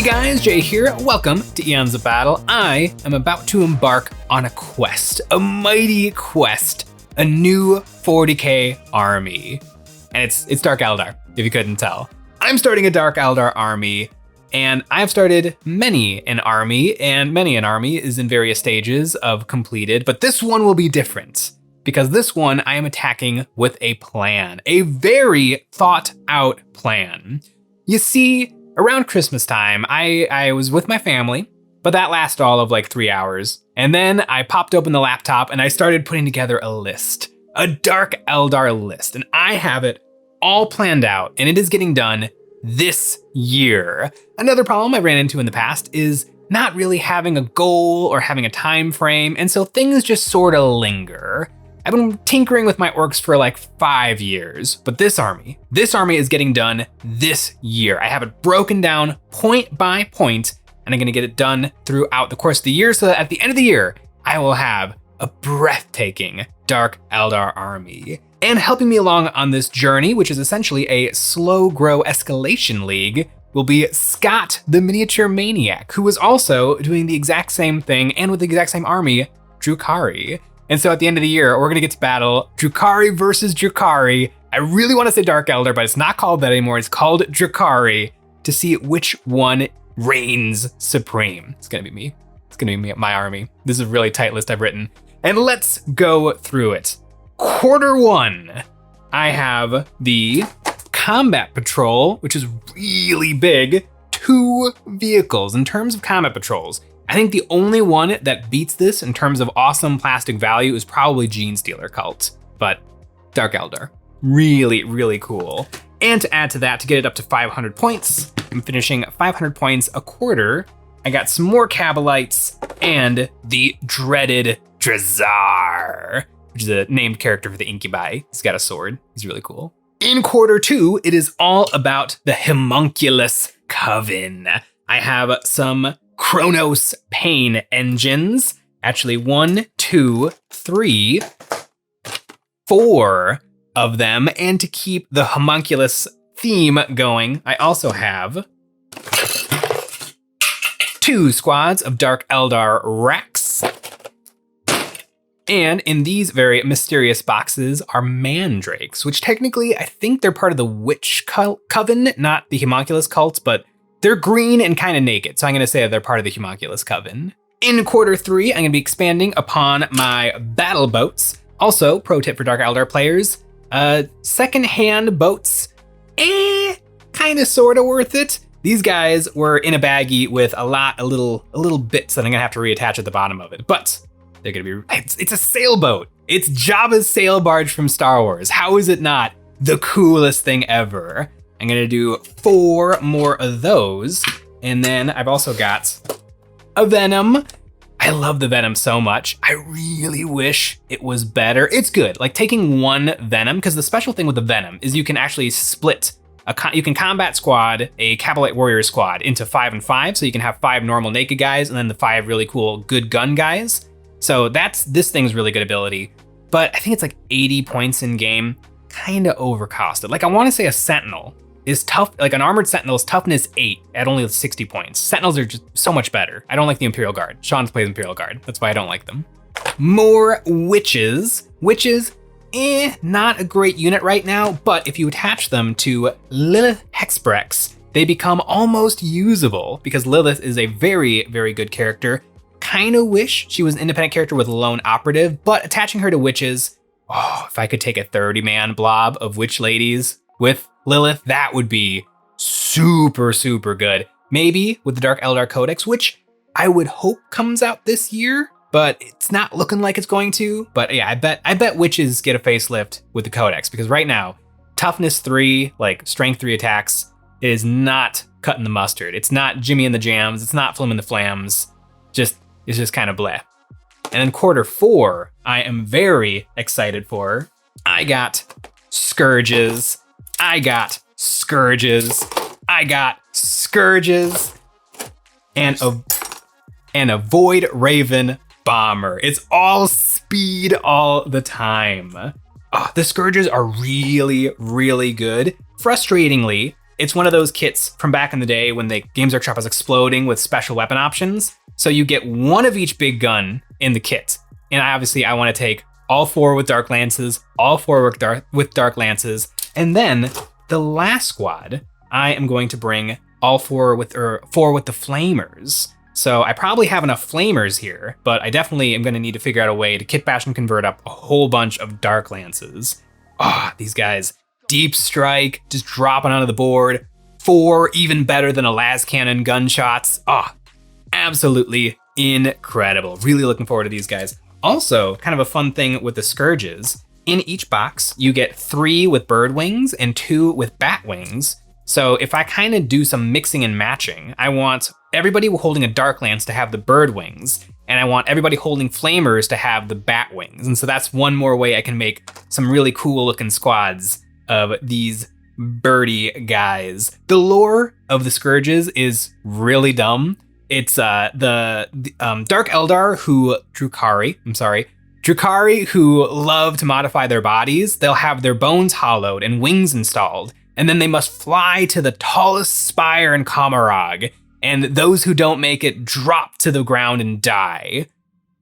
guys, Jay here. Welcome to Eons of Battle. I am about to embark on a quest, a mighty quest, a new 40k army. And it's Dark Eldar, if you couldn't tell. I'm starting a Dark Eldar army, and I've started many an army, and many an army is in various stages of completed, but this one will be different, because this one I am attacking with a plan, a very thought out plan. You see, around Christmas time, I was with my family, but that lasted all of like 3 hours. And then I popped open the laptop and I started putting together a list, a Dark Eldar list. And I have it all planned out, and it is getting done this year. Another problem I ran into in the past is not really having a goal or having a time frame, and so things just sort of linger. I've been tinkering with my orcs for like 5 years, but this army is getting done this year. I have it broken down point by point, and I'm gonna get it done throughout the course of the year so that at the end of the year, I will have a breathtaking Dark Eldar army. And helping me along on this journey, which is essentially a slow grow escalation league, will be Scott, the miniature maniac, who is also doing the exact same thing and with the exact same army, Drukhari. And so at the end of the year, we're gonna get to battle Drukhari versus Drukhari. I really wanna say Dark Eldar, but it's not called that anymore. It's called Drukhari, to see which one reigns supreme. It's gonna be me. It's gonna be my army. This is a really tight list I've written. And let's go through it. Quarter one, I have the Combat Patrol, which is really big. 2 vehicles. In terms of combat patrols, I think the only one that beats this in terms of awesome plastic value is probably Gene Stealer Cult, but Dark Eldar, really, really cool. And to add to that, to get it up to 500 points, I'm finishing 500 points a quarter. I got some more Kabalites and the dreaded Drazar, which is a named character for the Incubi. He's got a sword, he's really cool. In quarter two, it is all about the homunculus Coven. I have some Chronos Pain engines. Actually, 1, 2, 3, 4 of them. And to keep the homunculus theme going, I also have 2 squads of Dark Eldar Rex. And in these very mysterious boxes are mandrakes, which technically I think they're part of the Witch Coven, not the homunculus cult, but they're green and kind of naked, so I'm gonna say they're part of the homunculus Coven. In quarter 3, I'm gonna be expanding upon my battle boats. Also, pro tip for Dark Eldar players, secondhand boats, kind of sorta worth it. These guys were in a baggie with a little bits that I'm gonna have to reattach at the bottom of it, but they're gonna be, it's a sailboat. It's Jabba's sail barge from Star Wars. How is it not the coolest thing ever? I'm gonna do 4 more of those. And then I've also got a Venom. I love the Venom so much. I really wish it was better. It's good, like taking 1 Venom, because the special thing with the Venom is you can actually split, you can combat squad a Kabalite warrior squad into 5 and 5. So you can have 5 normal naked guys and then the 5 really cool good gun guys. So this thing's really good ability, but I think it's like 80 points in game, kind of overcosted. Like I wanna say a Sentinel is tough, like an armored Sentinel's toughness 8 at only 60 points. Sentinels are just so much better. I don't like the Imperial Guard. Sean plays Imperial Guard. That's why I don't like them. More witches. Witches, not a great unit right now, but if you attach them to Lilith Hexbrex, they become almost usable because Lilith is a very, very good character. Kind of wish she was an independent character with a lone operative, but attaching her to witches, if I could take a 30-man blob of witch ladies with Lilith, that would be super, super good. Maybe with the Dark Eldar Codex, which I would hope comes out this year, but it's not looking like it's going to. But yeah, I bet witches get a facelift with the Codex, because right now, toughness 3, like strength 3 attacks, it is not cutting the mustard. It's not Jimmy and the Jams. It's not Flim and the Flams. It's just kind of bleh. And then quarter 4, I am very excited for. I got Scourges. I got Scourges. I got Scourges. And a Void Raven Bomber. It's all speed all the time. The Scourges are really, really good. Frustratingly, It's one of those kits from back in the day when the Games Workshop was exploding with special weapon options. So you get one of each big gun in the kit. And I want to take all 4 with Dark Lances, all 4 with Dark Lances. And then the last squad, I am going to bring all 4 with the Flamers. So I probably have enough Flamers here, but I definitely am going to need to figure out a way to kit bash and convert up a whole bunch of Dark Lances. These guys, Deep Strike, just dropping onto the board. 4 even better than a las cannon gunshots. Absolutely incredible. Really looking forward to these guys. Also, kind of a fun thing with the Scourges, in each box, you get 3 with bird wings and 2 with bat wings. So if I kind of do some mixing and matching, I want everybody holding a Dark Lance to have the bird wings, and I want everybody holding Flamers to have the bat wings. And so that's one more way I can make some really cool looking squads of these birdie guys. The lore of the Scourges is really dumb. It's Dark Eldar Drukhari who love to modify their bodies. They'll have their bones hollowed and wings installed, and then they must fly to the tallest spire in Kamarag, and those who don't make it drop to the ground and die.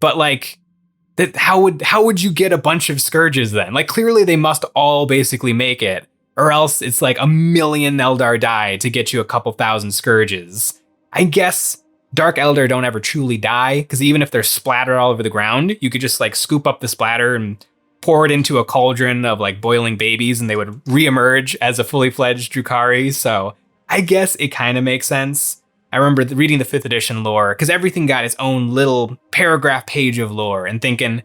But like, how would you get a bunch of Scourges then? Like, clearly they must all basically make it, or else it's like 1 million Eldar die to get you a couple thousand Scourges. I guess Dark Eldar don't ever truly die, because even if they're splattered all over the ground, you could just like scoop up the splatter and pour it into a cauldron of like boiling babies, and they would reemerge as a fully fledged Drukhari. So I guess it kind of makes sense. I remember reading the 5th edition lore, because everything got its own little paragraph page of lore, and thinking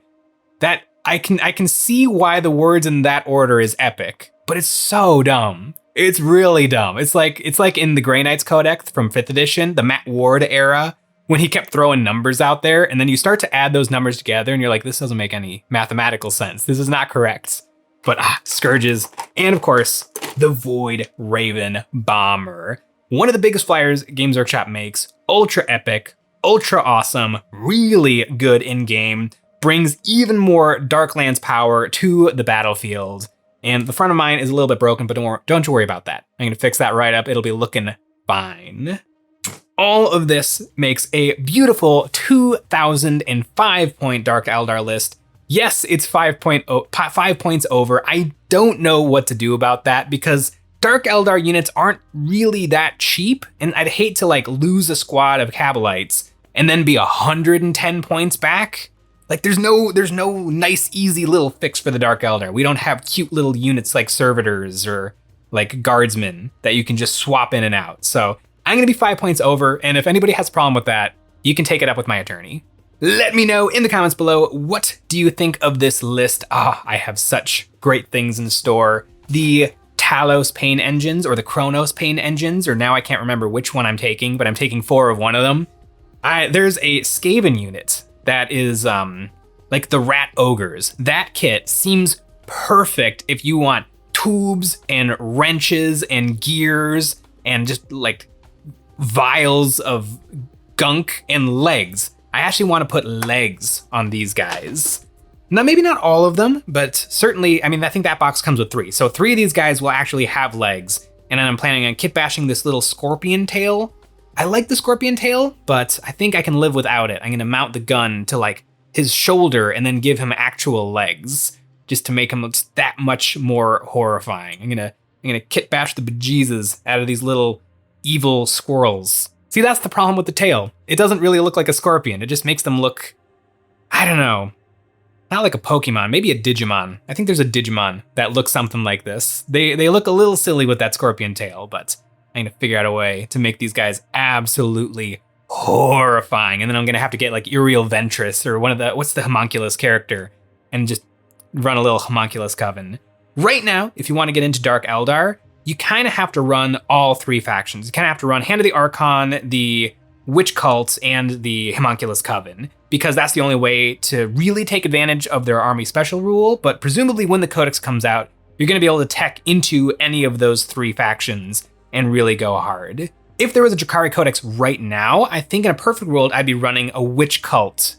that I can see why the words in that order is epic, but it's so dumb. It's really dumb. It's like in the Grey Knights Codex from 5th edition, the Matt Ward era, when he kept throwing numbers out there, and then you start to add those numbers together, and you're like, this doesn't make any mathematical sense. This is not correct. But Scourges, and of course, the Void Raven Bomber. One of the biggest flyers Games Workshop makes, ultra epic, ultra awesome, really good in-game, brings even more Darklands power to the battlefield. And the front of mine is a little bit broken, but don't you worry about that. I'm gonna fix that right up. It'll be looking fine. All of this makes a beautiful 2005 point Dark Eldar list. Yes, it's 5 points over. I don't know what to do about that, because Dark Eldar units aren't really that cheap, and I'd hate to like lose a squad of Kabalites and then be 110 points back. Like there's no nice, easy little fix for the Dark Eldar. We don't have cute little units like servitors or like guardsmen that you can just swap in and out. So I'm gonna be 5 points over, and if anybody has a problem with that, you can take it up with my attorney. Let me know in the comments below, what do you think of this list? I have such great things in store. The Talos Pain Engines, or the Chronos Pain Engines, or now I can't remember which one I'm taking, but I'm taking 4 of one of them. There's a Skaven unit that is like the Rat Ogres. That kit seems perfect if you want tubes and wrenches and gears and just like vials of gunk and legs. I actually want to put legs on these guys. Now, maybe not all of them, but certainly, I mean, I think that box comes with 3. So 3 of these guys will actually have legs. And then I'm planning on kit bashing this little scorpion tail. I like the scorpion tail, but I think I can live without it. I'm gonna mount the gun to like his shoulder and then give him actual legs, just to make him look that much more horrifying. I'm gonna kit bash the bejesus out of these little evil squirrels. See, that's the problem with the tail. It doesn't really look like a scorpion. It just makes them look, I don't know, not like a Pokemon, maybe a Digimon. I think there's a Digimon that looks something like this. They look a little silly with that scorpion tail, but I'm gonna figure out a way to make these guys absolutely horrifying. And then I'm gonna have to get like Uriel Ventress or what's the homunculus character, and just run a little homunculus coven. Right now, if you wanna get into Dark Eldar, you kinda have to run all 3 factions. You kinda have to run Hand of the Archon, the Witch Cult, and the Homunculus Coven, because that's the only way to really take advantage of their army special rule. But presumably when the Codex comes out, you're gonna be able to tech into any of those 3 factions and really go hard. If there was a Drukhari Codex right now, I think in a perfect world, I'd be running a Witch Cult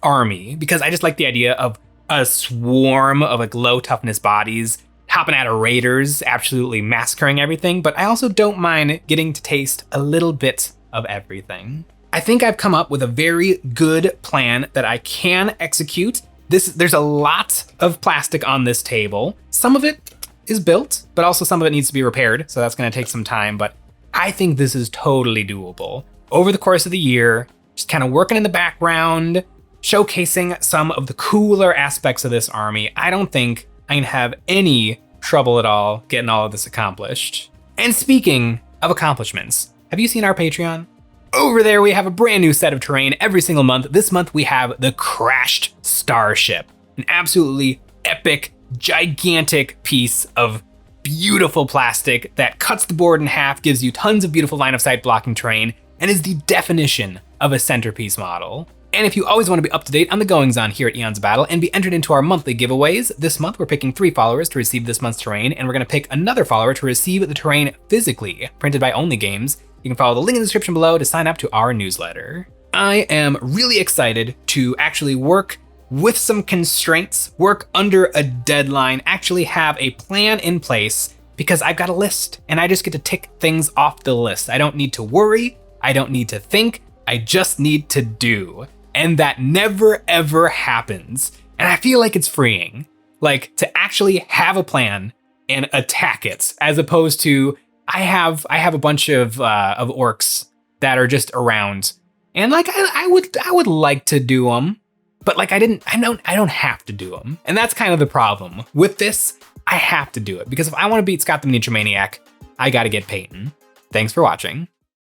army, because I just like the idea of a swarm of like low toughness bodies hopping out of raiders, absolutely massacring everything, but I also don't mind getting to taste a little bit of everything. I think I've come up with a very good plan that I can execute. There's a lot of plastic on this table. Some of it is built, but also some of it needs to be repaired, so that's gonna take some time, but I think this is totally doable. Over the course of the year, just kind of working in the background, showcasing some of the cooler aspects of this army, I don't think I can have any trouble at all getting all of this accomplished. And speaking of accomplishments, have you seen our Patreon? Over there, we have a brand new set of terrain every single month. This month, we have the Crashed Starship, an absolutely epic, gigantic piece of beautiful plastic that cuts the board in half, gives you tons of beautiful line of sight blocking terrain, and is the definition of a centerpiece model. And if you always want to be up to date on the goings on here at Eons of Battle and be entered into our monthly giveaways, this month we're picking 3 followers to receive this month's terrain, and we're going to pick another follower to receive the terrain physically, printed by Only Games. You can follow the link in the description below to sign up to our newsletter. I am really excited to actually work with some constraints, work under a deadline, actually have a plan in place, because I've got a list and I just get to tick things off the list. I don't need to worry, I don't need to think, I just need to do. And that never ever happens. And I feel like it's freeing, like to actually have a plan and attack it, as opposed to I have a bunch of orcs that are just around, and like I would like to do them, but like I don't have to do them, and that's kind of the problem with this. I have to do it because if I want to beat Scott the Miniature Maniac, I got to get Peyton. Thanks for watching.